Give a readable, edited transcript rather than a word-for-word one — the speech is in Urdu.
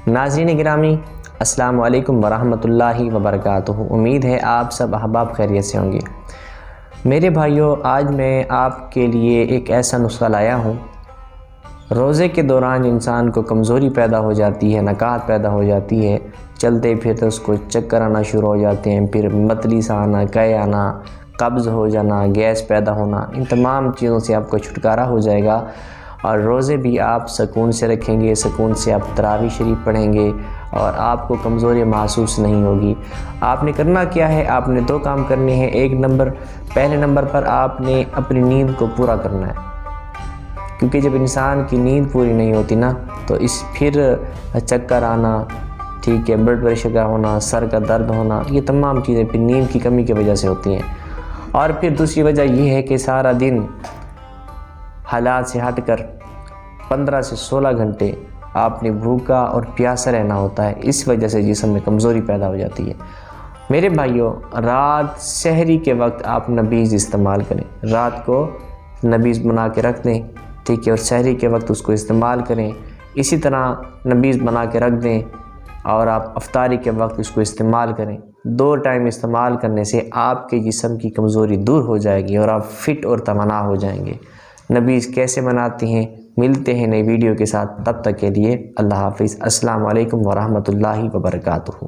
ناظرین گرامی، السلام علیکم ورحمۃ اللہ وبرکاتہ۔ امید ہے آپ سب احباب خیریت سے ہوں گے۔ میرے بھائیوں، آج میں آپ کے لیے ایک ایسا نسخہ لایا ہوں۔ روزے کے دوران انسان کو کمزوری پیدا ہو جاتی ہے، نکات پیدا ہو جاتی ہے، چلتے پھرتے اس کو چکر آنا شروع ہو جاتے ہیں، پھر متلی سا آنا، قے آنا، قبض ہو جانا، گیس پیدا ہونا، ان تمام چیزوں سے آپ کو چھٹکارا ہو جائے گا اور روزے بھی آپ سکون سے رکھیں گے، سکون سے آپ تراویح شریف پڑھیں گے اور آپ کو کمزوری محسوس نہیں ہوگی۔ آپ نے کرنا کیا ہے؟ آپ نے دو کام کرنے ہیں۔ پہلے نمبر پر آپ نے اپنی نیند کو پورا کرنا ہے، کیونکہ جب انسان کی نیند پوری نہیں ہوتی نا تو پھر چکر آنا، ٹھیک ہے، بلڈ پریشر کا ہونا، سر کا درد ہونا، یہ تمام چیزیں پھر نیند کی کمی کی وجہ سے ہوتی ہیں۔ اور پھر دوسری وجہ یہ ہے کہ سارا دن حالات سے ہٹ کر 15 سے 16 گھنٹے آپ نے بھوکا اور پیاسا رہنا ہوتا ہے، اس وجہ سے جسم میں کمزوری پیدا ہو جاتی ہے۔ میرے بھائیوں، رات سحری کے وقت آپ نبیذ استعمال کریں، رات کو نبیذ بنا کے رکھ دیں، ٹھیک ہے، اور سحری کے وقت اس کو استعمال کریں۔ اسی طرح نبیذ بنا کے رکھ دیں اور آپ افطاری کے وقت اس کو استعمال کریں۔ 2 ٹائم استعمال کرنے سے آپ کے جسم کی کمزوری دور ہو جائے گی اور آپ فٹ اور توانا ہو جائیں گے۔ نبیذ کیسے بناتے ہیں؟ ملتے ہیں نئی ویڈیو کے ساتھ، تب تک کے لیے اللہ حافظ۔ السلام علیکم ورحمۃ اللہ وبرکاتہ۔